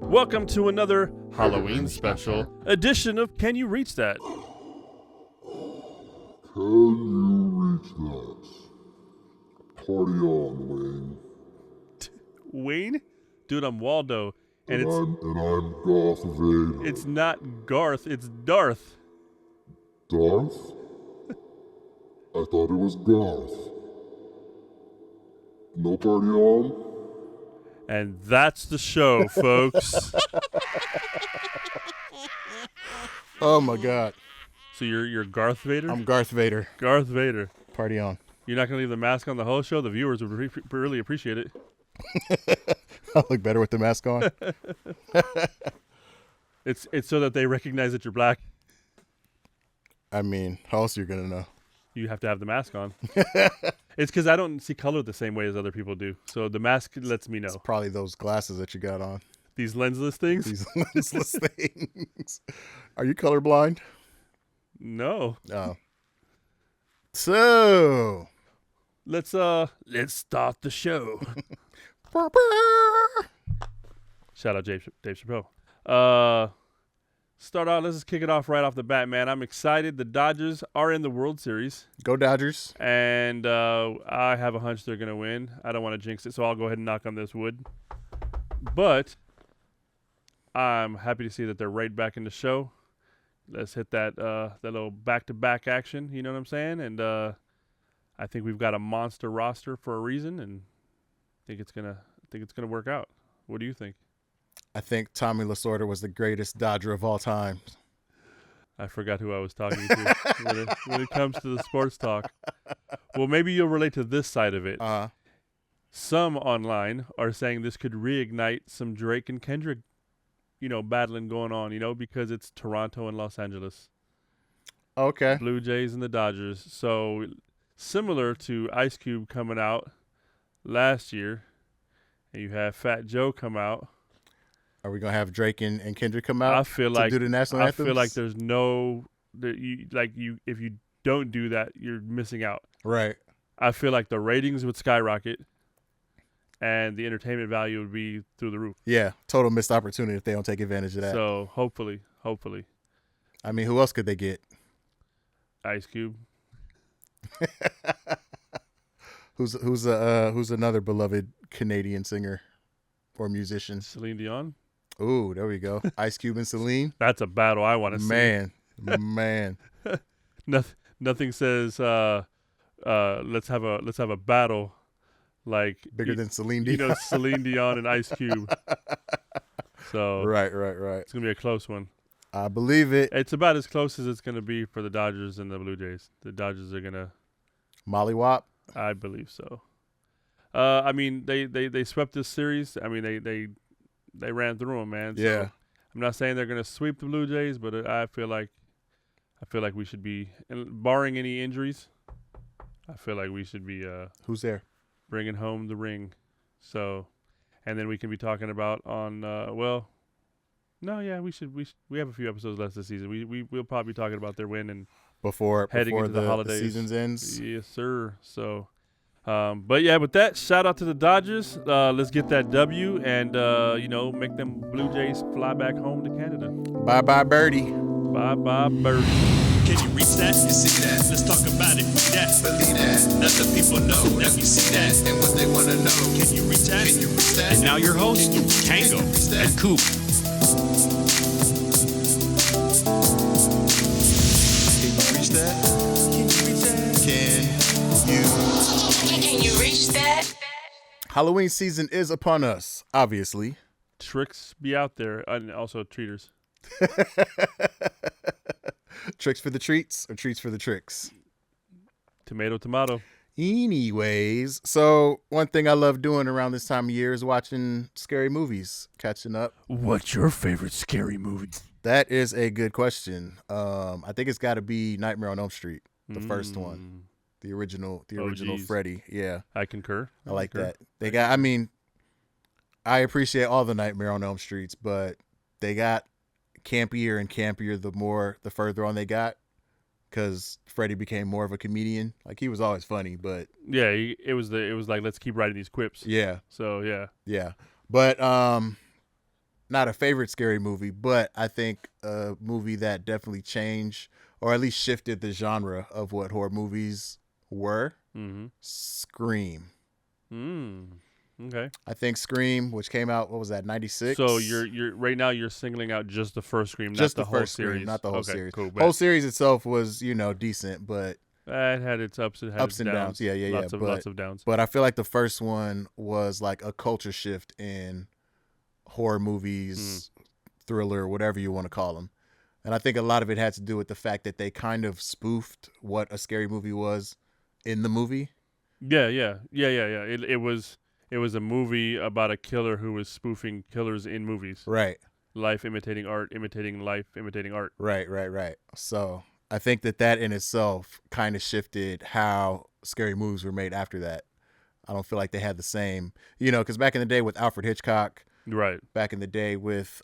Welcome to another Halloween special edition of Can You Reach That? Can you reach that? Party on, Wayne. Wayne? Dude, I'm Waldo. And I'm Garth Vader. it's not Garth, it's Darth. Darth? I thought it was Garth. No party on? And that's the show, folks. Oh my God. So you're Garth Vader? I'm Garth Vader. Garth Vader. Party on. You're not going to leave the mask on the whole show? The viewers would really appreciate it. I'll look better with the mask on. It's so that they recognize that you're black. I mean, how else are you going to know? You have to have the mask on. It's because I don't see color the same way as other people do. So the mask lets me know. It's probably those glasses that you got on. These lensless things? These lensless things. Are you colorblind? No. Oh. So. Let's start the show. Shout out Dave Chappelle. Start out. Let's just kick it off right off the bat, man. I'm excited. The Dodgers are in the World Series. Go Dodgers. And I have a hunch they're going to win. I don't want to jinx it, so I'll go ahead and knock on this wood. But I'm happy to see that they're right back in the show. Let's hit that little back-to-back action, you know what I'm saying? And I think we've got a monster roster for a reason, and I think it's gonna work out. What do you think? I think Tommy Lasorda was the greatest Dodger of all time. I forgot who I was talking to when it comes to the sports talk. Well, maybe you'll relate to this side of it. Some online are saying this could reignite some Drake and Kendrick, battling going on, because it's Toronto and Los Angeles. Okay. Blue Jays and the Dodgers. So similar to Ice Cube coming out last year, and you have Fat Joe come out. Are we gonna have Drake and Kendrick come out? I feel like do the national anthems? I feel like there's if you don't do that, you're missing out. Right. I feel like the ratings would skyrocket, and the entertainment value would be through the roof. Yeah, total missed opportunity if they don't take advantage of that. So hopefully. I mean, who else could they get? Ice Cube. Who's another beloved Canadian singer or musician? Celine Dion. Ooh, there we go. Ice Cube and Celine. That's a battle I want to see. Man. Nothing says let's have a battle like bigger than Celine Dion. Celine Dion and Ice Cube. So right. It's gonna be a close one. I believe it. It's about as close as it's gonna be for the Dodgers and the Blue Jays. The Dodgers are gonna mollywop. I believe so. I mean, they swept this series. I mean, they ran through them, man. So yeah. I'm not saying they're gonna sweep the Blue Jays, but I feel like we should be, barring any injuries, I feel like we should be. Who's there? Bringing home the ring. So, and then we can be talking about on. We have a few episodes left this season. We'll probably be talking about their win and before the holidays. Season ends. Yes, sir. So. But yeah, with that, shout out to the Dodgers. Let's get that W and make them Blue Jays fly back home to Canada. Bye bye birdie. Bye bye birdie. Can you reach that? You see that? Let's talk about it. That. Believe that. Let the people know that you see that and what they want to know. Can you reach that? Can you reach that? And now your host, Tango and Coop. Can you reach that? Can you reach that? Can you reach that? Halloween season is upon us, obviously. Tricks be out there, and also treaters. Tricks for the treats or treats for the tricks? Tomato. Anyways, so one thing I love doing around this time of year is watching scary movies, catching up. What's your favorite scary movie? That is a good question. I think it's got to be Nightmare on Elm Street, the first one. The original Freddy. Yeah. I concur. I like that. I appreciate all the Nightmare on Elm Streets, but they got campier and campier the further on they got, because Freddy became more of a comedian. Like, he was always funny, but yeah, it was like, let's keep writing these quips. Yeah. So yeah. Yeah. But not a favorite scary movie, but I think a movie that definitely changed or at least shifted the genre of what horror movies were. Mm-hmm. Scream. Okay. I think Scream, which came out, what was that, 96? So you're right now you're singling out just the first Scream, just not the whole first series. Scream, not the whole Okay, series. Cool. Whole series itself was, decent, but It had its ups and downs. Yeah. Lots of downs. But I feel like the first one was like a culture shift in horror movies, thriller, whatever you want to call them. And I think a lot of it had to do with the fact that they kind of spoofed what a scary movie was in the movie. Yeah. It was a movie about a killer who was spoofing killers in movies. Right. Life imitating art, imitating life, imitating art. Right. So I think that in itself kind of shifted how scary movies were made after that. I don't feel like they had the same, because back in the day with Alfred Hitchcock, right? Back in the day with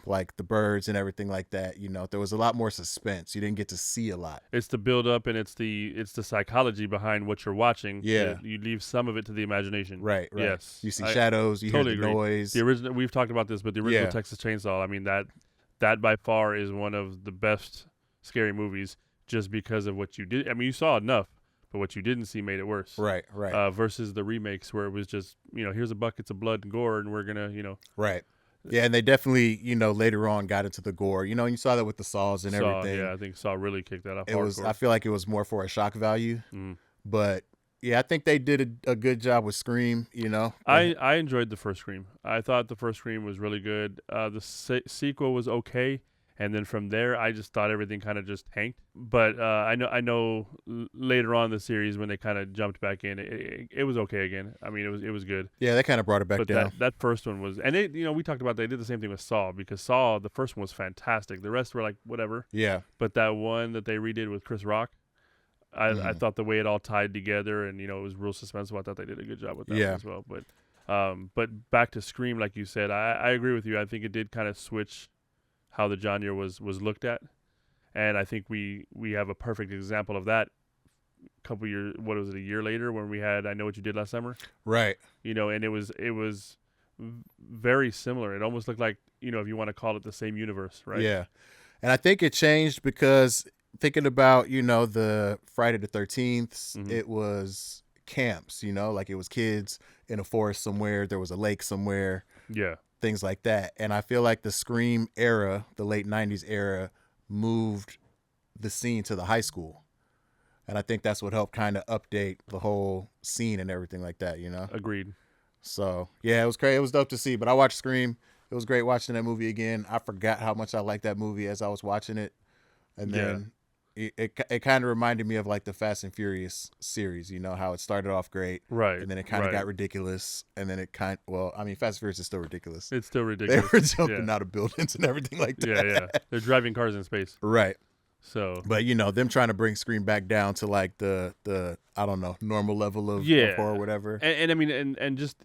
like The Birds and everything like that, there was a lot more suspense. You didn't get to see a lot. It's the build up and it's the psychology behind what you're watching. Yeah, you leave some of it to the imagination. Right. Yes, you see shadows, you totally hear the agree. noise. The original, we've talked about this, but the original Texas Chainsaw. I mean that by far is one of the best scary movies, just because of what you did. I mean, you saw enough, but what you didn't see made it worse. Right. Versus the remakes where it was just, here's a buckets of blood and gore, and we're gonna, Right. Yeah, and they definitely, later on got into the gore. You saw that with the Saws and everything. Yeah, I think Saw really kicked that off. I feel like it was more for a shock value. But yeah, I think they did a good job with Scream, I enjoyed the first Scream. I thought the first Scream was really good. The sequel was okay. And then from there, I just thought everything kind of just tanked. But I know later on in the series when they kind of jumped back in, it was okay again. I mean, it was good. Yeah, they kind of brought it back down. That first one was, and we talked about they did the same thing with Saw, because Saw, the first one was fantastic. The rest were like whatever. Yeah. But that one that they redid with Chris Rock, I thought the way it all tied together and it was real suspenseful. I thought they did a good job with that one as well. But back to Scream, like you said, I agree with you. I think it did kind of switch how the genre was looked at, and I think we have a perfect example of that. A year later when we had I Know What You Did Last Summer, right? And it was very similar. It almost looked like if you want to call it the same universe, right? Yeah, and I think it changed because thinking about the Friday the 13th, it was camps, like it was kids in a forest somewhere, there was a lake somewhere. Yeah. Things like that. And I feel like the Scream era, the late 90s era, moved the scene to the high school. And I think that's what helped kind of update the whole scene and everything like that, Agreed. So, yeah, it was great. It was dope to see. But I watched Scream. It was great watching that movie again. I forgot how much I liked that movie as I was watching it. And then it kind of reminded me of like the Fast and Furious series, how it started off great. Right. And then it kind of got ridiculous. And then Fast and Furious is still ridiculous. It's still ridiculous. They were jumping out of buildings and everything like that. Yeah. They're driving cars in space. Right. So. But, them trying to bring Scream back down to like the I don't know, normal level of horror or whatever. And I mean, and just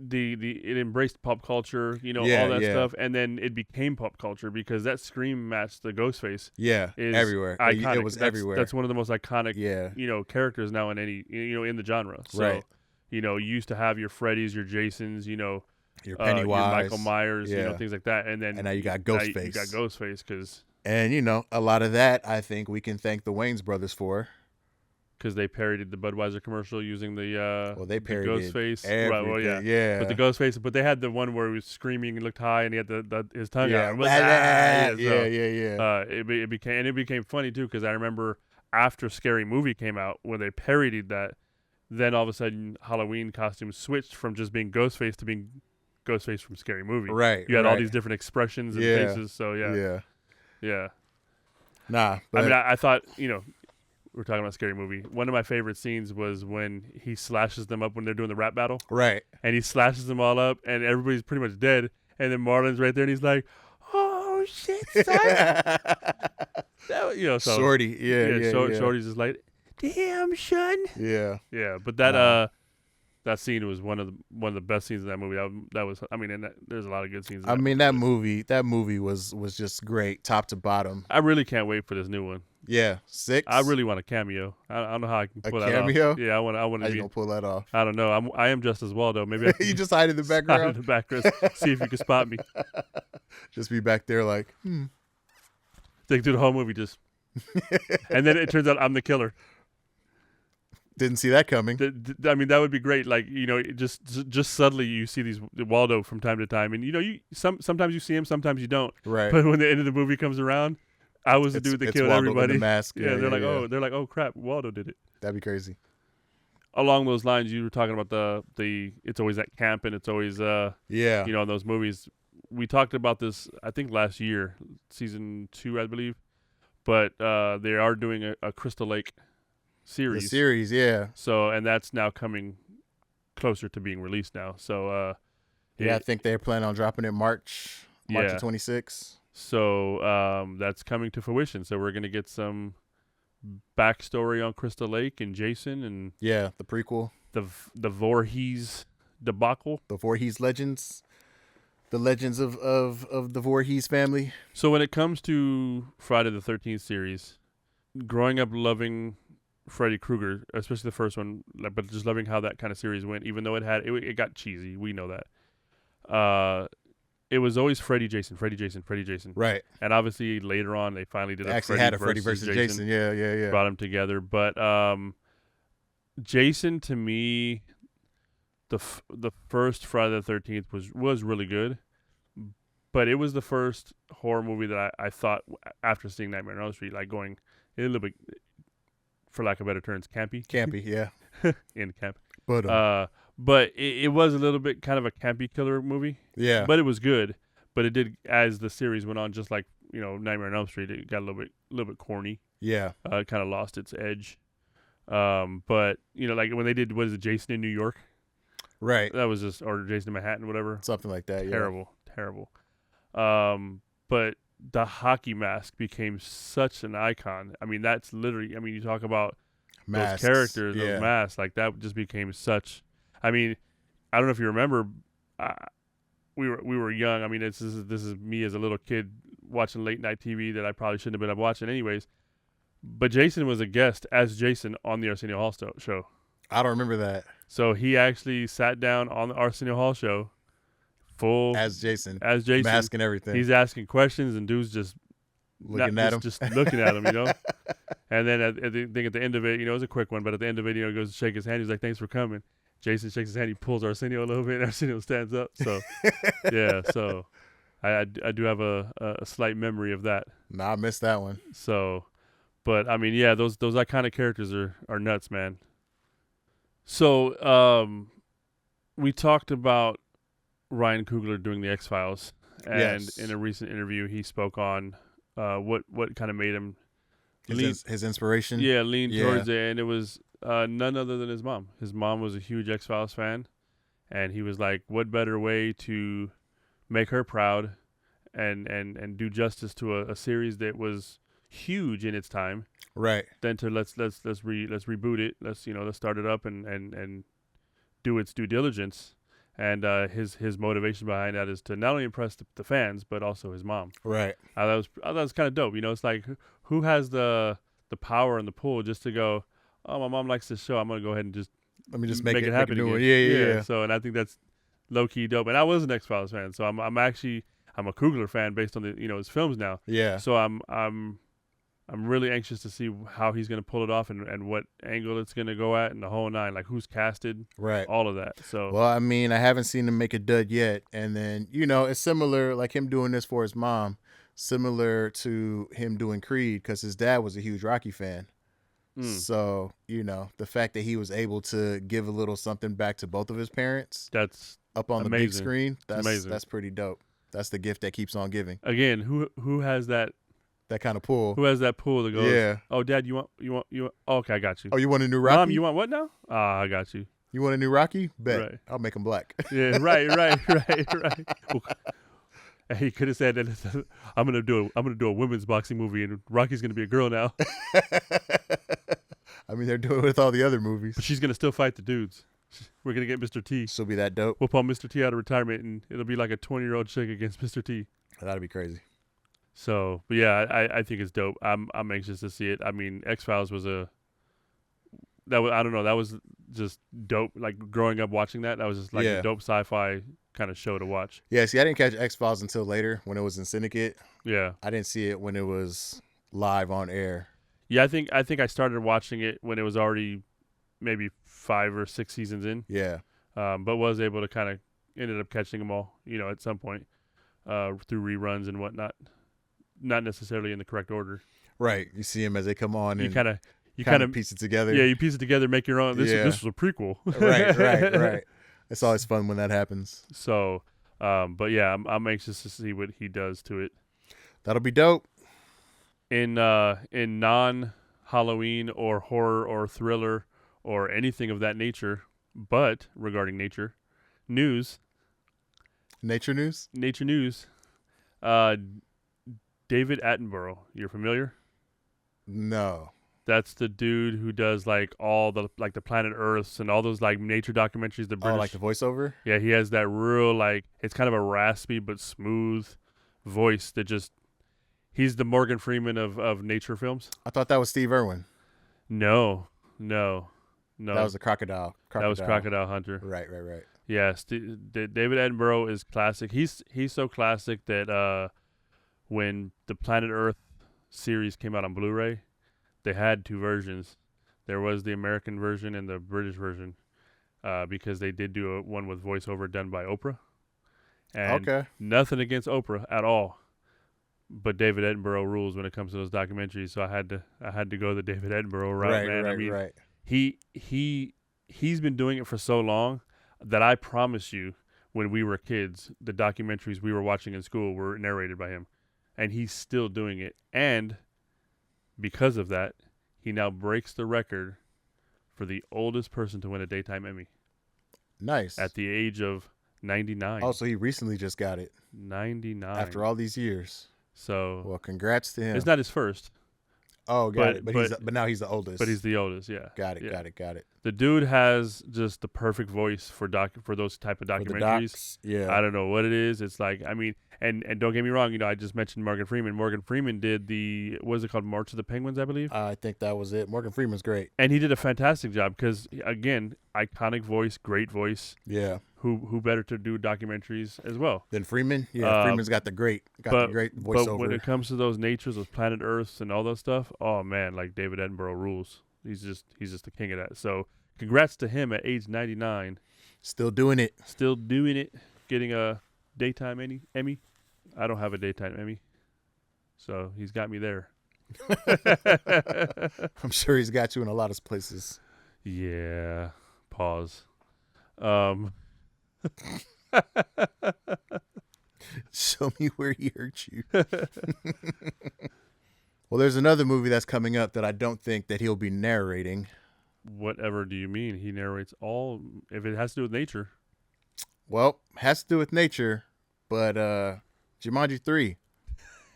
it embraced pop culture, all that stuff, and then it became pop culture because that Scream match, the Ghostface, is everywhere. Iconic. It was everywhere. That's one of the most iconic, characters now in any, in the genre. So, right. You used to have your Freddys, your Jasons, your Pennywise, your Michael Myers, things like that, and now you got Ghostface. You got Ghostface because, and a lot of that I think we can thank the Wayans brothers for. Because they parodied the Budweiser commercial using the they parodied the Ghostface. Everything. Right, well, yeah. But the Ghostface, but they had the one where he was screaming and looked high and he had his tongue out. It became funny too because I remember after Scary Movie came out when they parodied that, then all of a sudden Halloween costumes switched from just being Ghostface to being Ghostface from Scary Movie. Right. You had all these different expressions and faces. So yeah. Nah, but I mean, I thought we're talking about Scary Movie. One of my favorite scenes was when he slashes them up when they're doing the rap battle. Right. And he slashes them all up, and everybody's pretty much dead. And then Marlon's right there, and he's like, "Oh shit, son!" Shorty, Shorty's just like, "Damn, son." Yeah. But that scene was one of the best scenes in that movie. That was, I mean, and there's a lot of good scenes. That movie was just great, top to bottom. I really can't wait for this new one. Yeah, 6. I really want a cameo. I don't know how I can pull that off. A cameo? Yeah, I want. How you gonna pull that off? I don't know. I am just as well though. Maybe I can you just hide in the background. Hide in the background. See if you can spot me. Just be back there like, They do the whole movie just, and then it turns out I'm the killer. didn't see that coming. I mean, that would be great. Like, just suddenly you see these Waldo from time to time, and sometimes you see him, sometimes you don't. Right. But when the end of the movie comes around, I was the dude that killed Waldo in everybody. the mask. Yeah, they're like, oh crap, Waldo did it. That'd be crazy. Along those lines, you were talking about the it's always at camp, and it's always Yeah. in those movies. We talked about this, I think, last year, season 2, I believe. But they are doing a Crystal Lake series. The series, yeah. So, and that's now coming closer to being released now. So, Yeah, I think they're planning on dropping it March of 26th. So, that's coming to fruition. So, we're going to get some backstory on Crystal Lake and Jason and Yeah, the prequel. the Voorhees debacle. The Voorhees legends. The legends of the Voorhees family. So when it comes to Friday the 13th series, growing up loving Freddy Krueger, especially the first one, but just loving how that kind of series went, even though it got cheesy, we know that. It was always Freddy Jason. Right. And obviously later on they finally did They actually had a Freddy versus Jason. Yeah. Brought them together, but Jason, to me, the first Friday the 13th was really good, but it was the first horror movie that I thought, after seeing Nightmare on Elm Street, like going a little bit, for lack of better terms, campy. Campy, yeah. In camp. But it was a little bit kind of a campy killer movie. yeah. But it was good. But it did, as the series went on, just like Nightmare on Elm Street, it got a little bit corny. Yeah. Kind of lost its edge. But like when they did, what is it, Jason in New York? Right. That was just, or Jason in Manhattan, whatever. Something like that, yeah. Terrible. But the hockey mask became such an icon. I mean, that's literally, you talk about Masks, those characters, yeah. those masks, like that just became such, I mean, I don't know if you remember, we were young. I mean, this is me as a little kid watching late night TV that I probably shouldn't have been watching anyways. But Jason was a guest as Jason on the Arsenio Hall show. I don't remember that. So he actually sat down on the Arsenio Hall show, As Jason. mask and everything. He's asking questions, and dude's just looking at him. Just looking at him, And then at the end of it, it was a quick one, but at the end of it, he goes to shake his hand. He's like, "Thanks for coming." Jason shakes his hand. He pulls Arsenio a little bit, and Arsenio stands up. So, yeah. So, I do have a slight memory of that. Nah, I missed that one. So, but I mean, yeah, those iconic characters are nuts, man. So, we talked about Ryan Coogler doing the X-Files, and Yes. in a recent interview, he spoke on what kind of made him His inspiration. lean Yeah. towards it, and it was none other than his mom. His mom was a huge X-Files fan, and he was like, what better way to make her proud and do justice to a series that was huge in its time, Right. than to let's reboot it, let's start it up and do its due diligence. And his motivation behind that is to not only impress the fans, but also his mom. Right. That was kind of dope. It's like, who has the power and the pull just to go, oh, my mom likes this show, I'm going to go ahead and just Let me just make it happen again. again. Yeah. So, and I think that's low-key dope. And I was an X-Files fan, so I'm a Coogler fan based on his films now. Yeah. So I'm really anxious to see how he's going to pull it off and what angle it's going to go at and the whole nine, like who's casted, Right. all of that. So, Well, I mean, I haven't seen him make a dud yet. And then, it's similar, like him doing this for his mom, similar to him doing Creed, because his dad was a huge Rocky fan. So, the fact that he was able to give a little something back to both of his parents that's up on the big amazing. screen, that's amazing. That's pretty dope. That's the gift that keeps on giving. Again, who has that? That kind of pull. Who has that pull that goes, Yeah. oh, Dad, you want oh, okay, I got you. Oh, you want a new Rocky? Mom, you want what now? Ah, I got you. You want a new Rocky? Bet. Right. I'll make him black. Yeah, right. Well, he could have said that I'm gonna do a women's boxing movie and Rocky's gonna be a girl now, I mean, they're doing it with all the other movies. but she's gonna still fight the dudes. We're gonna get Mr. T. Still be that dope. We'll pull Mr. T out of retirement, and it'll be like a 20-year-old chick against Mr. T. That'd be crazy. So, but yeah, I think it's dope. I'm anxious to see it. I mean, X-Files was I don't know, that was just dope. Like growing up watching that was just like a dope sci-fi kind of show to watch. Yeah, see, I didn't catch X-Files until later when it was in Syndicate. Yeah. I didn't see it when it was live on air. Yeah, I think I started watching it when it was already maybe 5 or 6 seasons in. Yeah. But was able to kind of ended up catching them all, at some point through reruns and whatnot. Not necessarily in the correct order. Right. You see them as they come on, and you kind of piece it together. Yeah, you piece it together, make your own. This was a prequel. Right. It's always fun when that happens. So, but yeah, I'm anxious to see what he does to it. That'll be dope. In non-Halloween or horror or thriller or anything of that nature, but regarding nature news. Nature news. David Attenborough, you're familiar? No. That's the dude who does like all the like the Planet Earths and all those like nature documentaries. The British, like the voiceover. Yeah, he has that real like it's kind of a raspy but smooth voice that just. He's the Morgan Freeman of nature films. I thought that was Steve Irwin. No. That was the crocodile. That was Crocodile Hunter. Right. Yes, David Attenborough is classic. He's so classic that when the Planet Earth series came out on Blu-ray, they had 2 versions. There was the American version and the British version because they did do one with voiceover done by Oprah. And nothing against Oprah at all. But David Attenborough rules when it comes to those documentaries, so I had to go the David Attenborough route, man. Right. He's been doing it for so long that I promise you, when we were kids, the documentaries we were watching in school were narrated by him, and he's still doing it. And because of that, he now breaks the record for the oldest person to win a daytime Emmy. Nice. At the age of 99. Oh, so he recently just got it. 99. After all these years. So well, congrats to him. It's not his first. Oh, got it. But now he's the oldest. But he's the oldest, yeah. Got it. Yeah. The dude has just the perfect voice for those type of documentaries. Yeah. I don't know what it is. It's like, I mean, and don't get me wrong, I just mentioned Morgan Freeman. Morgan Freeman did what is it called? March of the Penguins, I believe. I think that was it. Morgan Freeman's great. And he did a fantastic job because, again, iconic voice, great voice. Yeah. Who better to do documentaries as well than Freeman? Yeah, Freeman's got the great voiceover. But when it comes to those natures, those planet Earths and all that stuff, oh man, like David Attenborough rules. He's just the king of that. So congrats to him at age 99. Still doing it. Getting a daytime Emmy. I don't have a daytime Emmy, so he's got me there. I'm sure he's got you in a lot of places. Yeah. Pause. Show me where he hurt you. Well, there's another movie that's coming up that I don't think that he'll be narrating. Whatever do you mean? He narrates all if it has to do with nature. Well, has to do with nature, but Jumanji 3.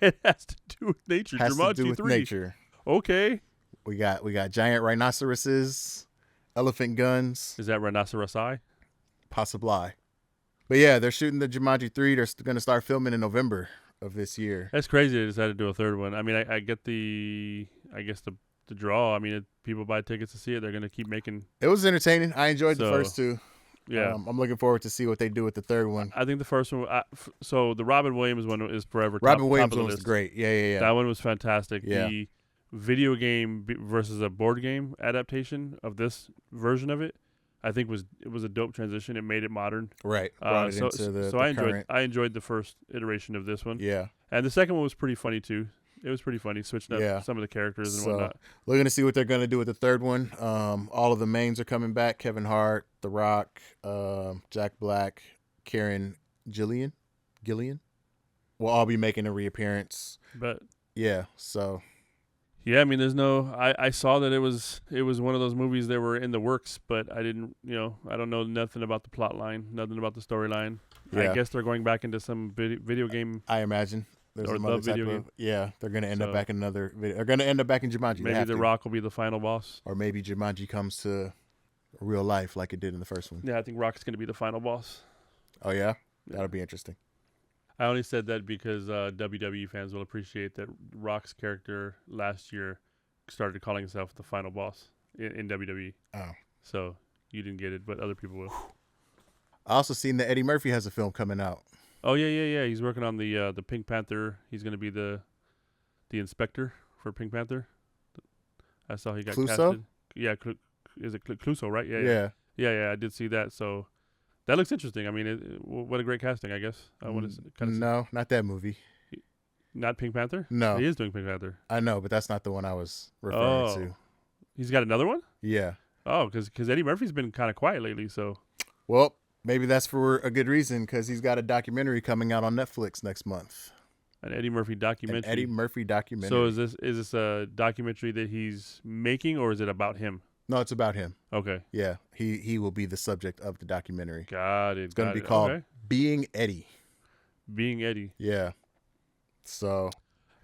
It has to do with nature. Has Jumanji to do with 3. nature. Okay. We got giant rhinoceroses, elephant guns. Is that rhinocerosi? Possibly. But yeah, they're shooting the Jumanji 3. They're going to start filming in November of this year. That's crazy they decided to do a third one. I mean, I get the draw. I mean, if people buy tickets to see it, they're going to keep making. It was entertaining. I enjoyed the first 2. Yeah. I'm looking forward to see what they do with the third one. I think the first one, so the Robin Williams one is forever Robin Williams top of the one was list. great. Yeah. That one was fantastic. Yeah. The video game versus a board game adaptation of this version of it, I think it was a dope transition. It made it modern. Right. I enjoyed the first iteration of this one. Yeah. And the second one was pretty funny too. It was pretty funny, switching up some of the characters and whatnot. We're going to see what they're going to do with the third one. All of the mains are coming back. Kevin Hart, The Rock, Jack Black, Karen Gillian will all be making a reappearance. But yeah, so. Yeah, I mean, there's no. I saw that it was one of those movies that were in the works, but I didn't. I don't know nothing about the plot line, nothing about the storyline. Yeah. I guess they're going back into some video game. I imagine. There's or the video game. Yeah, they're going to end up back in another video. They're going to end up back in Jumanji. Maybe The Rock will be the final boss. Or maybe Jumanji comes to real life like it did in the first one. Yeah, I think Rock's going to be the final boss. Oh, yeah? That'll be interesting. I only said that because WWE fans will appreciate that Rock's character last year started calling himself the final boss in WWE. Oh. So You didn't get it, but other people will. I also seen that Eddie Murphy has a film coming out. Oh yeah. He's working on the Pink Panther. He's gonna be the inspector for Pink Panther. I saw he got Clouseau? casted. Yeah, is it Clouseau, right? Yeah. I did see that. So that looks interesting. I mean, what a great casting, I guess. No, not that movie. Not Pink Panther? No. He is doing Pink Panther. I know, but that's not the one I was referring to. He's got another one? Yeah. Oh, because Eddie Murphy's been kind of quiet lately, so. Well, maybe that's for a good reason, because he's got a documentary coming out on Netflix next month. An Eddie Murphy documentary. So is this a documentary that he's making, or is it about him? No, it's about him. Okay. Yeah, he will be the subject of the documentary. Got it. It's going to be called Being Eddie. Being Eddie. Yeah. So.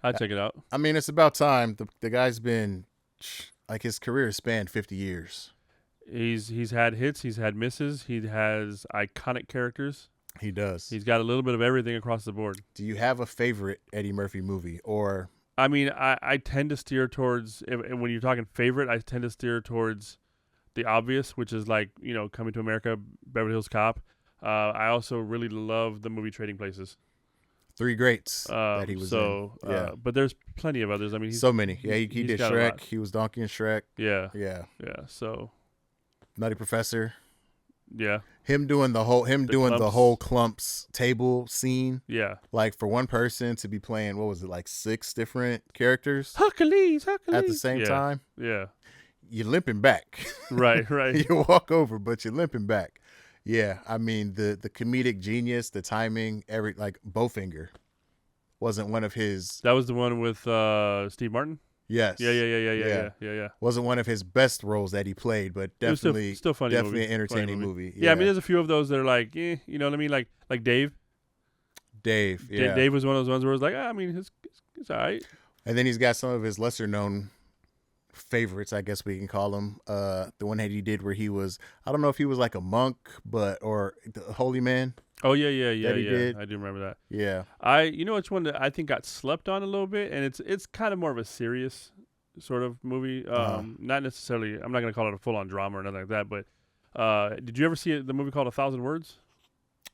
I'd check it out. I mean, it's about time. The guy's been, like, his career has spanned 50 years. He's had hits. He's had misses. He has iconic characters. He does. He's got a little bit of everything across the board. Do you have a favorite Eddie Murphy movie, or? I mean, I tend to steer towards, when you're talking favorite, I tend to steer towards the obvious, which is like, Coming to America, Beverly Hills Cop. I also really love the movie Trading Places. Three greats that he was in. Yeah. But there's plenty of others. I mean, so many. Yeah, he did Shrek. He was Donkey in Shrek. Yeah. Yeah. So. Nutty Professor. Yeah. Him doing the whole Clumps table scene. Yeah. Like, for one person to be playing, what was it, like 6 different characters? Hercules. At the same time. Yeah. You're limping back. Right. You walk over, but you're limping back. Yeah. I mean, the comedic genius, the timing, Bowfinger wasn't one of his. That was the one with Steve Martin? Yes. Yeah. Wasn't one of his best roles that he played, but definitely still funny. Definitely movie. an entertaining movie. Yeah, I mean, there's a few of those that are like, you know what I mean? Like Dave. Yeah. Dave was one of those ones where it's like, I mean, it's all right. And then he's got some of his lesser known favorites, I guess we can call them. The one that he did where he was, I don't know if he was like a monk, or the holy man. Oh yeah. Did. I do remember that. Yeah. It's one that I think got slept on a little bit, and it's kind of more of a serious sort of movie. Not necessarily. I'm not gonna call it a full on drama or nothing like that. But did you ever see the movie called 1,000 Words?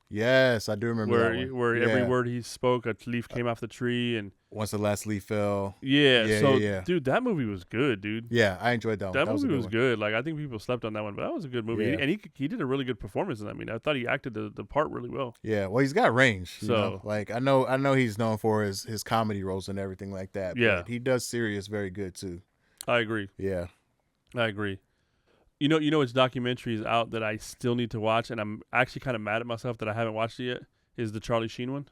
Yes, I do remember that one. Where every word he spoke, a leaf came off the tree, and once the last leaf fell. Yeah. Dude, that movie was good, dude. Yeah, I enjoyed that one. That movie was good. Like, I think people slept on that one, but that was a good movie. Yeah. And he did a really good performance in that. I mean, I thought he acted the part really well. Yeah, well, he's got range. You So know? Like, I know he's known for his comedy roles and everything like that. Yeah, but he does serious very good too. I agree. Yeah, I agree. You know, which documentary is out that I still need to watch, and I'm actually kind of mad at myself that I haven't watched it yet. Is the Charlie Sheen one?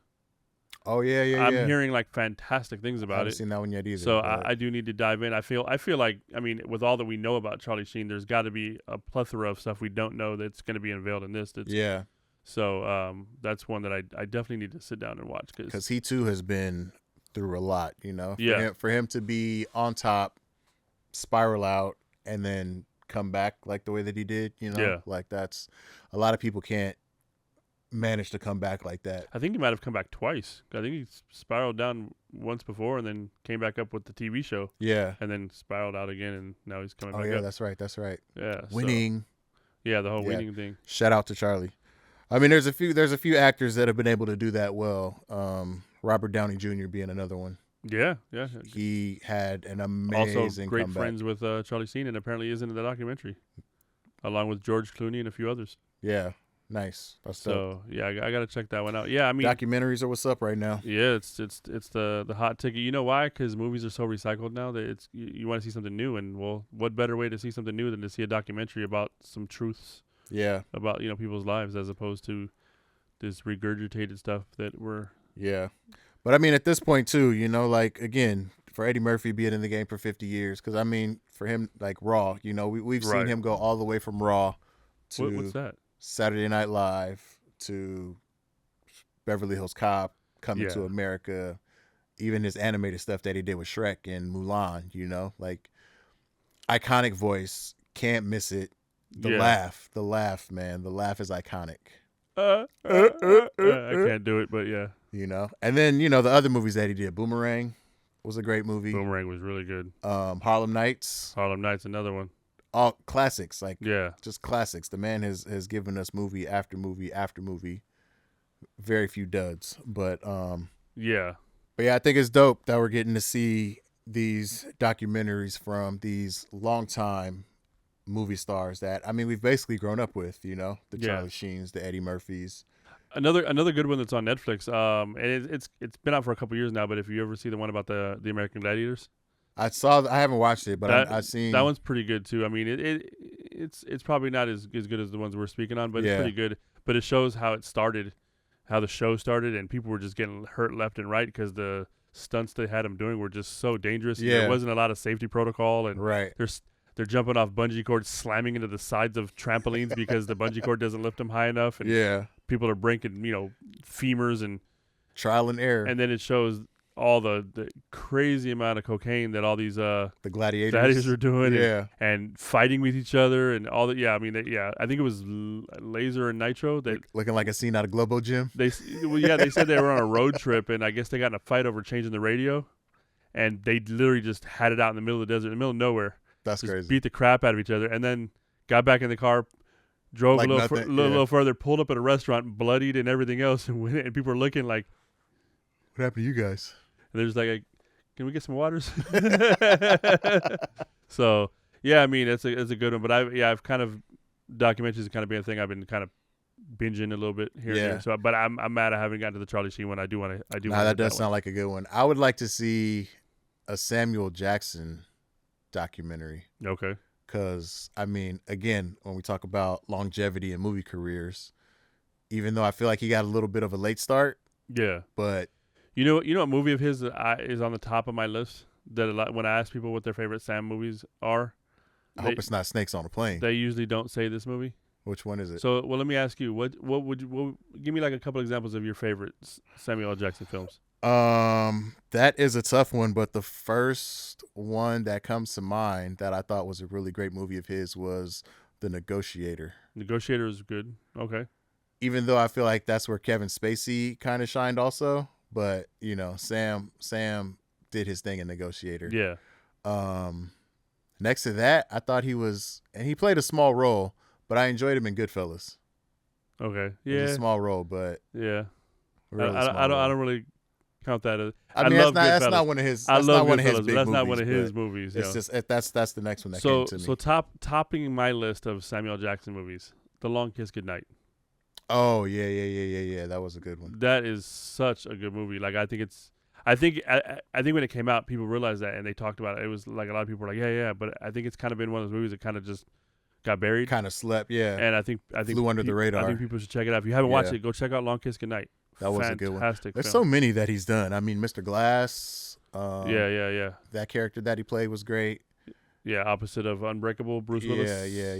Oh yeah. I'm hearing like fantastic things about it. I haven't seen that one yet either. So I do need to dive in. I feel like, I mean, with all that we know about Charlie Sheen, there's got to be a plethora of stuff we don't know that's going to be unveiled in this. Yeah. So that's one that I definitely need to sit down and watch because he too has been through a lot. You know. For him to be on top, spiral out, and then come back like the way that he did. You know. Yeah. Like that's a lot of people can't managed to come back like that. I think he might have come back twice. I think he spiraled down once before and then came back up with the TV show. Yeah. And then spiraled out again, and now he's coming back up. Oh, yeah, that's right. Yeah. Winning. The whole winning thing. Shout out to Charlie. I mean, there's a few actors that have been able to do that well. Robert Downey Jr. being another one. Yeah. He had an amazing also great comeback. Friends with Charlie Sheen, and apparently is in the documentary, along with George Clooney and a few others. Yeah. Nice. That's dope. Yeah, I got to check that one out. Yeah, I mean, documentaries are what's up right now. Yeah, it's the hot ticket. You know why? Because movies are so recycled now that it's you want to see something new, and well, what better way to see something new than to see a documentary about some truths? Yeah. About people's lives, as opposed to this regurgitated stuff that we're. Yeah, but I mean, at this point too, like again, for Eddie Murphy being in the game for 50 years, because I mean, for him, like Raw, we've seen him go all the way from Raw to what's that? Saturday Night Live to Beverly Hills Cop, Coming to America, even his animated stuff that he did with Shrek and Mulan, like iconic voice, can't miss it. The laugh, man. The laugh is iconic. I can't do it, but yeah. And then, the other movies that he did. Boomerang was a great movie. Boomerang was really good. Harlem Nights. Harlem Nights, another one. all classics, like Yeah. just classics. The man has given us movie after movie after movie. Very few duds, but Yeah. yeah, I think it's dope that we're getting to see these documentaries from these longtime movie stars that, I mean, we've basically grown up with, the Yeah. Charlie Sheens, the Eddie Murphys. Another good one that's on Netflix. And it's been out for a couple years now. But if you ever see the one about the American Gladiators, I haven't watched it, but I've seen that one's pretty good too. I mean, it's probably not as good as the ones we're speaking on, but it's pretty good. But it shows how it started, how the show started, and people were just getting hurt left and right because the stunts they had them doing were just so dangerous. Yeah. There wasn't a lot of safety protocol, and right. they're jumping off bungee cords, slamming into the sides of trampolines because the bungee cord doesn't lift them high enough, and Yeah, people are breaking femurs, and trial and error. then it shows all the crazy amount of cocaine that all these The gladiators are doing, Yeah, and fighting with each other, and all that. Yeah, I mean, I think it was Laser and Nitro that looking like a scene out of Globo Gym. they said they were on a road trip, and I guess they got in a fight over changing the radio, and they literally just had it out in the middle of the desert, in the middle of nowhere. That's Just crazy. beat the crap out of each other, and then got back in the car, drove Like a little, nothing, little further, pulled up at a restaurant, bloodied and everything else, and people are looking like, What happened to you guys? and they're just like, can we get some waters? So yeah, I mean it's a good one, but I've kind of documentaries kind of been a thing I've been kind of binging a little bit here and Yeah. there. So, but I'm mad I haven't gotten to the Charlie Sheen one. I do want to. Nah, that does sound like a good one. I would like to see a Samuel Jackson documentary. Okay. Because, I mean, again, when we talk about longevity in movie careers, even though I feel like he got a little bit of a late start, Yeah. but You know what movie of his that is on the top of my list? That when I ask people what their favorite Sam movies are, I hope it's not Snakes on a Plane. they usually don't say this movie. Which one is it? So, well, let me ask you, what give me like a couple examples of your favorite Samuel L. Jackson films? That is a tough one, but the first one that comes to mind that I thought was a really great movie of his was The Negotiator. Negotiator is good. Okay. Even though I feel like that's where Kevin Spacey kind of shined also, but Sam did his thing in Negotiator. Yeah. Next to that, I thought and he played a small role, but I enjoyed him in Goodfellas. Okay. It was Yeah. a small role, but Yeah. really I don't really count that as. I mean, love that's Goodfellas. not one of his. I That's love not one of his Goodfellas, but big that's not movies, one of his but movies. It's just that's the next one that so came to me. so topping my list of Samuel Jackson movies, The Long Kiss Goodnight. Oh yeah. That was a good one. That is such a good movie. Like I think when it came out, people realized that and they talked about it. It was like a lot of people were like, yeah, but I think it's kind of been one of those movies that kind of just got buried. Kind of slept, yeah. And I think Flew under the radar. I think people should check it out. If you haven't watched Yeah. it, go check out Long Kiss Goodnight. That was a good one. Fantastic. There's film. so many that he's done. I mean, Mr. Glass. Yeah. That character that he played was great. Yeah, opposite of Unbreakable, Bruce Willis. Yeah.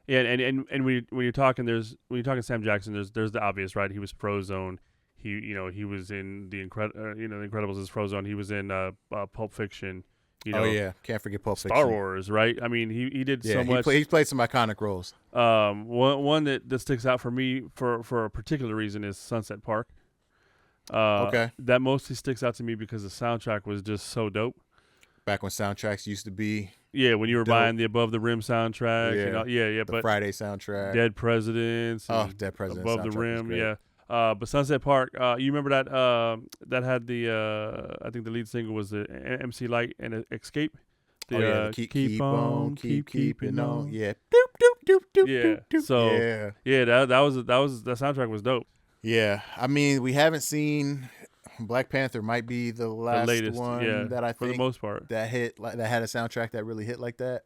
Yeah, and when you're talking Sam Jackson, there's the obvious, right? He was Frozone. He was in the Incredibles as Frozone. He was in Pulp Fiction. Oh yeah, can't forget Pulp Fiction. Star Wars, right? I mean, he did so much. He's played some iconic roles. One that sticks out for me for a particular reason is Sunset Park. Okay. That mostly sticks out to me because the soundtrack was just so dope. Back when soundtracks used to be Yeah, when you were dope. buying the Above the Rim soundtrack. the But Friday soundtrack. Dead Presidents. Oh, Dead Presidents. Above the soundtrack was Rim, great. yeah. But Sunset Park, you remember that had the I think the lead single was the MC Light and Escape. The keep on, keeping on. Yeah. Yeah. So that soundtrack was dope. Yeah. I mean, we haven't seen Black Panther. Might be the last latest, one yeah, that I for think the most part. that hit that had a soundtrack that really hit like that.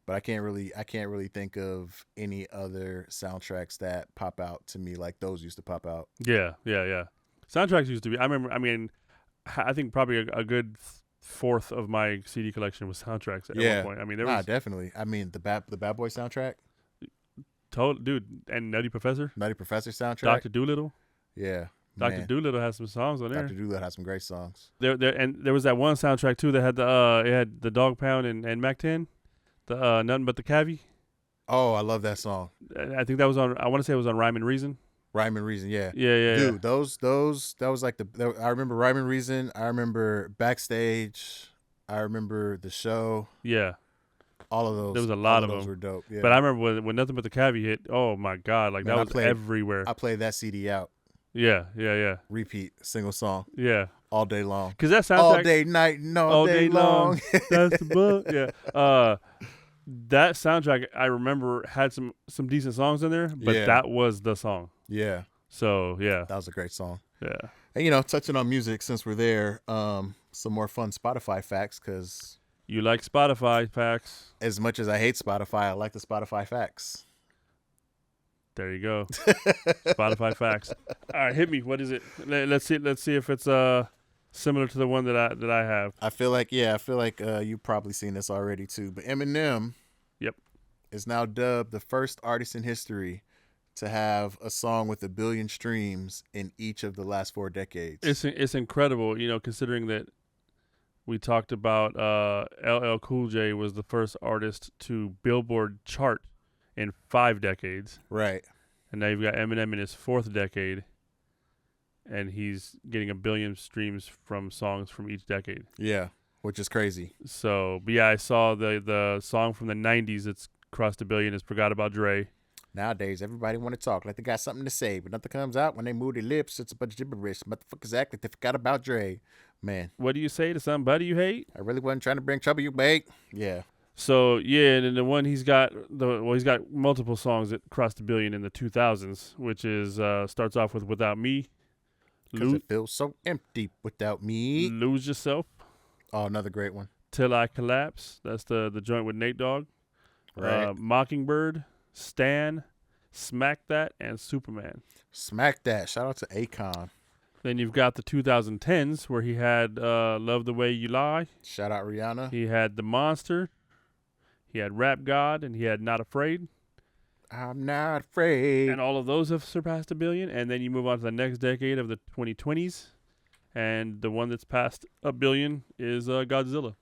But I can't really think of any other soundtracks that pop out to me like those used to pop out. Yeah. Soundtracks used to be. I think probably a good fourth of my CD collection was soundtracks at one point. I mean, there was definitely. I mean, the Bad Boy soundtrack, dude, and Nutty Professor, soundtrack, Dr. Doolittle. Yeah, Dr. man. Doolittle has some songs on there. Dr. Doolittle has some great songs. There was that one soundtrack too that had it had the Dog Pound and Mac 10, the Nothing But the Cavi. Oh, I love that song. I think that was on. I want to say it was on Rhyme and Reason. Rhyme and Reason, yeah. Yeah. Dude, those that was like I remember Rhyme and Reason. I remember Backstage. I remember The Show. Yeah. All of those. There was a lot of those them. were dope. Yeah. But I remember when Nothing But the Cabbie hit. Oh my God, like Man, that was everywhere. I played that CD out. Yeah. Repeat, single song. Yeah. All day long. Because that soundtrack. All day, night, and all day long. That's the book. Yeah. That soundtrack I remember had some decent songs in there, but that was the song. Yeah. So yeah. That was a great song. Yeah. And touching on music, since we're there, some more fun Spotify facts, because you like Spotify facts. As much as I hate Spotify, I like the Spotify facts. There you go. Spotify facts. All right, hit me. What is it? Let's see if it's similar to the one that I have. I feel like you've probably seen this already too. But Eminem, yep, is now dubbed the first artist in history to have a song with 1 billion streams in each of the last 4 decades. It's incredible, considering that we talked about LL Cool J was the first artist to Billboard chart in 5 decades. Right. And now you've got Eminem in his 4th decade, and he's getting 1 billion streams from songs from each decade. Yeah, which is crazy. So, but yeah, I saw the song from the 90s that's crossed 1 billion is Forgot About Dre. Nowadays, everybody want to talk like they got something to say, but nothing comes out when they move their lips. It's a bunch of gibberish. Motherfuckers act like they forgot about Dre. Man. What do you say to somebody you hate? I really wasn't trying to bring trouble, you mate. Yeah. So, yeah, and then the one he's got multiple songs that crossed 1 billion in the 2000s, which is starts off with Without Me. Because it feels so empty without me. Lose Yourself. Oh, another great one. Till I Collapse. That's the joint with Nate Dogg. Right. Mockingbird. Stan, Smack That, and Superman. Smack That. Shout out to Akon. Then you've got the 2010s where he had Love the Way You Lie. Shout out Rihanna. He had The Monster. He had Rap God, and he had Not Afraid. I'm not afraid. And all of those have surpassed 1 billion. And then you move on to the next decade of the 2020s. And the one that's passed 1 billion is Godzilla.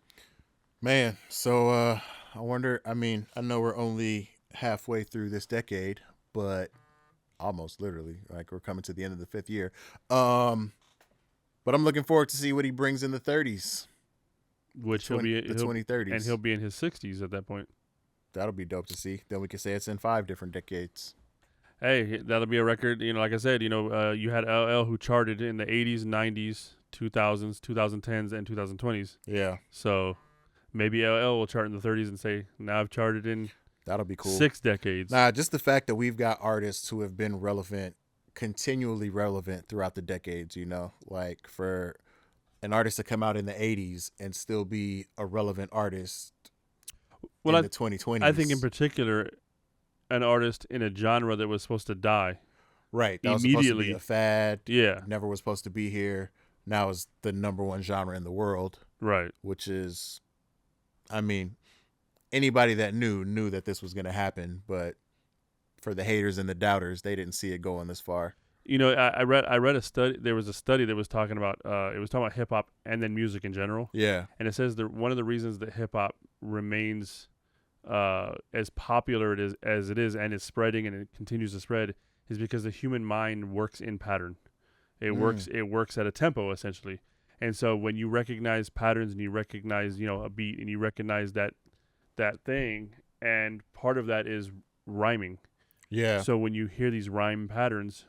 Man, so I wonder, I know we're only halfway through this decade, but almost literally, like we're coming to the end of the 5th year. But I'm looking forward to see what he brings in the 30s, which he'll be the 2030s, and he'll be in his 60s at that point. That'll be dope to see. Then we can say it's in 5 different decades. Hey, that'll be a record. Like I said, you had LL who charted in the 80s, 90s, 2000s, 2010s, and 2020s. Yeah. So maybe LL will chart in the 30s and say, now I've charted in. That'll be cool. 6 decades. Nah, just the fact that we've got artists who have been continually relevant throughout the decades, like for an artist to come out in the 80s and still be a relevant artist in the 2020s. I think in particular, an artist in a genre that was supposed to die. Right. That was supposed to be a fad. Yeah. Never was supposed to be here. Now is the #1 genre in the world. Right. Which is, anybody that knew that this was going to happen, but for the haters and the doubters, they didn't see it going this far. I read a study. There was a study that was talking about hip hop and then music in general. Yeah. And it says that one of the reasons that hip hop remains as popular as it is and is spreading and it continues to spread is because the human mind works in pattern. It works at a tempo essentially. And so when you recognize patterns and you recognize, a beat and you recognize that thing, and part of that is rhyming. Yeah. So when you hear these rhyme patterns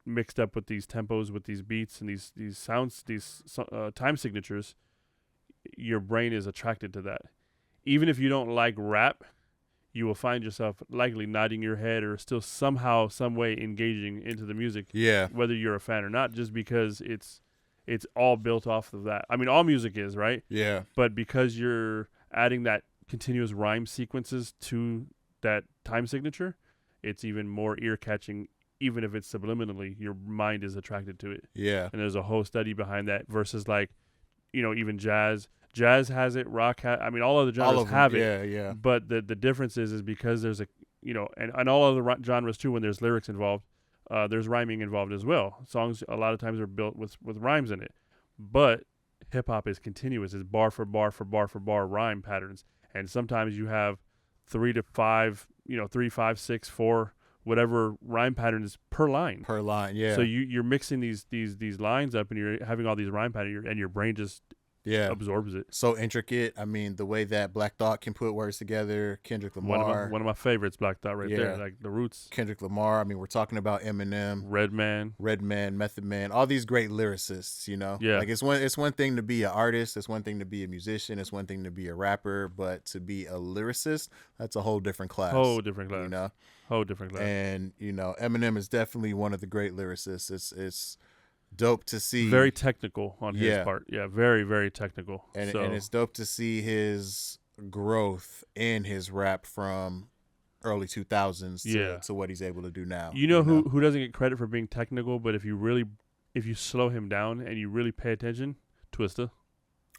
mixed up with these tempos, with these beats and these sounds, these time signatures, your brain is attracted to that. Even if you don't like rap, you will find yourself likely nodding your head or still somehow, some way engaging into the music. Yeah. Whether you're a fan or not, just because it's all built off of that. All music is, right? Yeah. But because you're adding that continuous rhyme sequences to that time signature, it's even more ear-catching, even if it's subliminally, your mind is attracted to it. Yeah. And there's a whole study behind that versus even jazz. Jazz has it, rock has, all other genres have it. Yeah, yeah. But the difference is because there's and all other genres too, when there's lyrics involved, there's rhyming involved as well. Songs a lot of times are built with rhymes in it. But hip hop is continuous. It's bar for bar for bar for bar rhyme patterns. And sometimes you have 3 to 5, 3, 5, 6, 4, whatever rhyme patterns per line. Per line, yeah. So you're mixing these lines up and you're having all these rhyme patterns and your brain just absorbs it. So intricate. I mean, the way that Black Thought can put words together, Kendrick Lamar. One of my favorites, Black Thought, right there. Like the Roots. Kendrick Lamar. I mean, we're talking about Eminem, Redman, Method Man, all these great lyricists. Yeah. Like it's one thing to be an artist, it's one thing to be a musician, it's one thing to be a rapper, but to be a lyricist, that's a whole different class. Whole different class. And Eminem is definitely one of the great lyricists. It's dope to see. Very technical on his part. Yeah, very, very technical. And it's dope to see his growth in his rap from early 2000s to what he's able to do now. Who doesn't get credit for being technical, but if you slow him down and you really pay attention, Twista.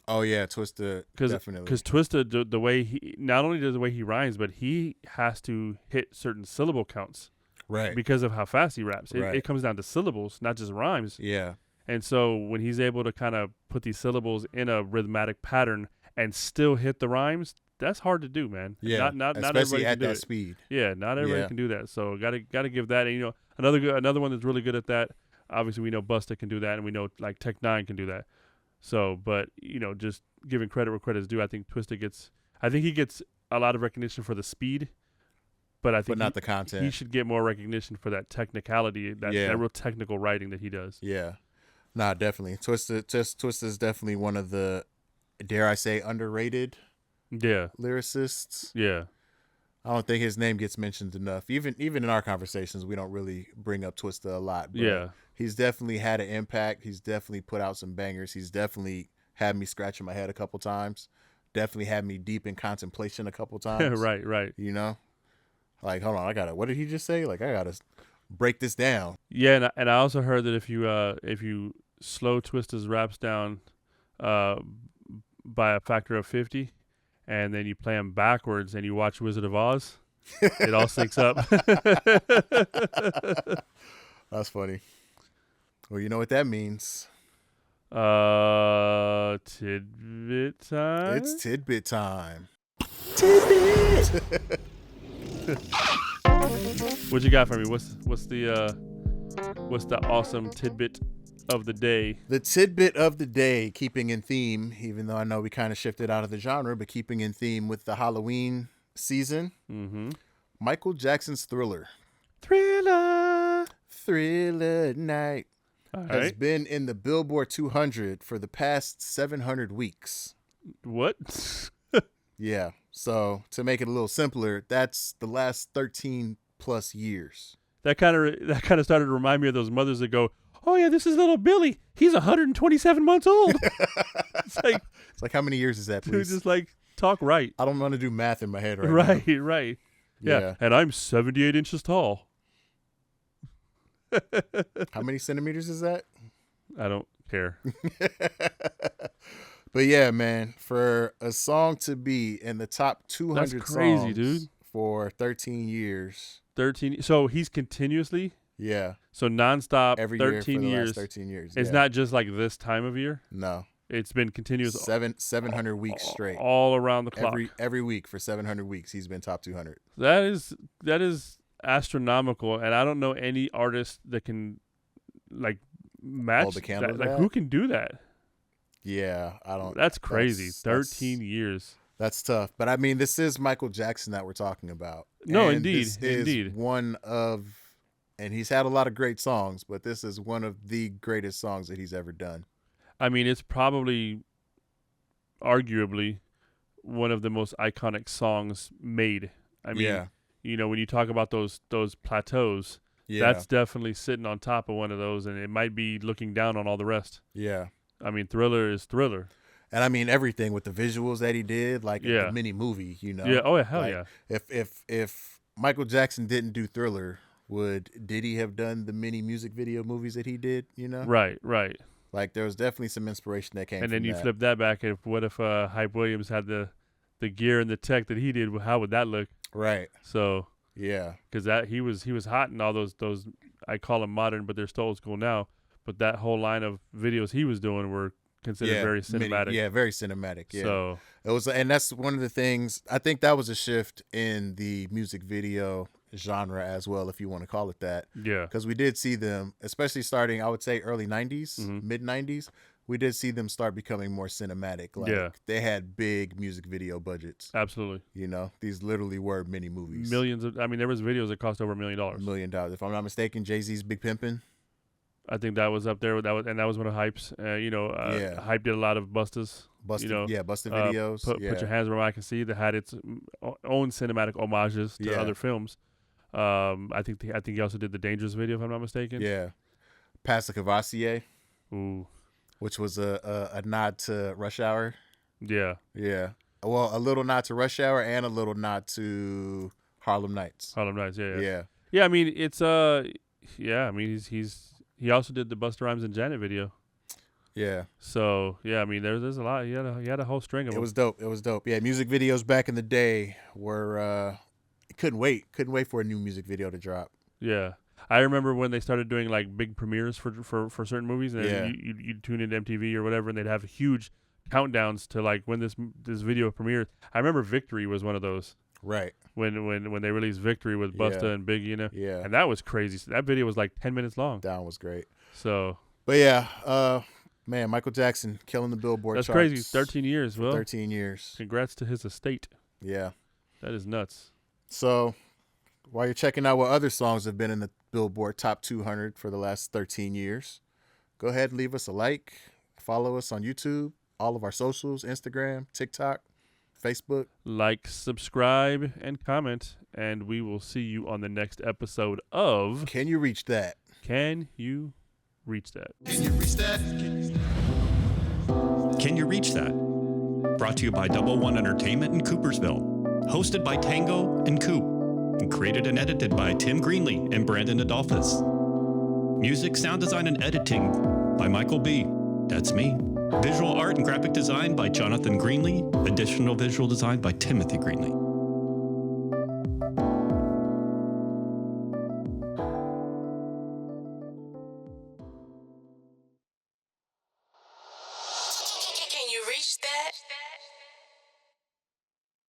Oh yeah, Twista, definitely. Because Twista, the way he not only does the way he rhymes, but he has to hit certain syllable counts. Right. Because of how fast he raps. Right. It comes down to syllables, not just rhymes. Yeah. And so when he's able to kind of put these syllables in a rhythmic pattern and still hit the rhymes, that's hard to do, man. Yeah. Not especially everybody at can do that it. speed. Yeah, not everybody can do that. So gotta give that. And another one that's really good at that. Obviously, we know Busta can do that, and we know like Tech Nine can do that. So, but just giving credit where credit's due, I think Twista gets. I think he gets a lot of recognition for the speed, but I think not the content. He should get more recognition for that technicality, that real technical writing that he does. Yeah, nah, definitely. Twista is definitely one of the, dare I say, underrated. Lyricists. Yeah. I don't think his name gets mentioned enough. Even in our conversations, we don't really bring up Twista a lot. But he's definitely had an impact. He's definitely put out some bangers. He's definitely had me scratching my head a couple times. Definitely had me deep in contemplation a couple times. Right. Like, hold on, what did he just say? Like, I gotta break this down. Yeah, and I also heard that if you slow Twista's raps down by a factor of 50, and then you play them backwards and you watch Wizard of Oz, it all syncs up. That's funny. Well, you know what that means. Tidbit time? It's tidbit time. Tidbit! What you got for me? What's the awesome tidbit of the day? The tidbit of the day, keeping in theme, even though I know we kind of shifted out of the genre, but keeping in theme with the Halloween season. Mm-hmm. Michael Jackson's Thriller Night has been in the Billboard 200 for the past 700 weeks. What? Yeah. So to make it a little simpler, that's the last 13 plus years. That kind of started to remind me of those mothers that go, "Oh yeah, this is little Billy. He's 127 months old." It's like how many years is that, please? Dude, just like talk right. I don't want to do math in my head right now. Right. Yeah. And I'm 78 inches tall. How many centimeters is that? I don't care. But yeah, man, for a song to be in the top 200 That's crazy, songs dude. For 13 years. 13. So he's continuously? Yeah. So nonstop every 13 year for the years. last 13 years. It's not just like this time of year? No. It's been continuous. 700 weeks straight. All around the clock. Every week for 700 weeks, he's been top 200. That is astronomical, and I don't know any artist that can like match that. Like, who can do that? Yeah, I don't. That's crazy. 13 years. That's tough. But I mean, this is Michael Jackson that we're talking about. No, and indeed. This is one of, and he's had a lot of great songs, but this is one of the greatest songs that he's ever done. I mean, it's probably, arguably, one of the most iconic songs made. I mean, when you talk about those plateaus, that's definitely sitting on top of one of those, and it might be looking down on all the rest. Yeah. I mean, Thriller is Thriller. And I mean, everything with the visuals that he did, like the mini movie, Yeah. Oh, hell yeah. If Michael Jackson didn't do Thriller, did he have done the mini music video movies that he did, Right. Like, there was definitely some inspiration that came from that. And then you flip that back, what if Hype Williams had the gear and the tech that he did, how would that look? Right. So, yeah. Because he was hot in all those, I call them modern, but they're still old school now. But that whole line of videos he was doing were considered very cinematic. Very cinematic. Yeah. So it was, and that's one of the things. I think that was a shift in the music video genre as well, if you want to call it that. Yeah. Because we did see them, especially starting, I would say, early '90s, mid '90s. we did see them start becoming more cinematic. Like Yeah. they had big music video budgets. Absolutely. You know, these literally were mini movies. There was videos that cost over $1 million. $1 million. If I'm not mistaken, Jay-Z's Big Pimpin'. I think that was up there. That was one of Hype's. Hype did a lot of Busted videos. Put Your Hands Where I Can See, that had its own cinematic homages to other films. I think he also did the Dangerous video, if I'm not mistaken. Yeah. Pass the Cavassier. Ooh. Which was a nod to Rush Hour. Yeah. Yeah. Well, a little nod to Rush Hour and a little nod to Harlem Nights. Yeah. Yeah, I mean, it's he also did the Busta Rhymes and Janet video. Yeah. So, yeah, I mean, there's a lot. He had a whole string of them. It was dope. Yeah, music videos back in the day were couldn't wait for a new music video to drop. Yeah. I remember when they started doing like big premieres for certain movies, and you'd tune into MTV or whatever, and they'd have huge countdowns to like when this video premiered. I remember Victory was one of those. Right. When they released Victory with Busta and Biggie, you know. Yeah. And that was crazy. So that video was like 10 minutes long. That was great. So. But yeah, man, Michael Jackson killing the Billboard charts. That's crazy. 13 years. Well, 13 years. Congrats to his estate. Yeah. That is nuts. So, while you're checking out what other songs have been in the Billboard Top 200 for the last 13 years, go ahead and leave us a like. Follow us on YouTube, all of our socials, Instagram, TikTok, Facebook. Like, subscribe, and comment, and we will see you on the next episode of Can You Reach That? Can You Reach That? Can you reach that? Can You Reach That? Brought to you by Double One Entertainment in Coopersville. Hosted by Tango and Coop. And created and edited by Tim Greenlee and Brandon Adolphus. Music, sound design, and editing by Michael B. That's me. Visual art and graphic design by Jonathan Greenlee. Additional visual design by Timothy Greenlee. Can you reach that?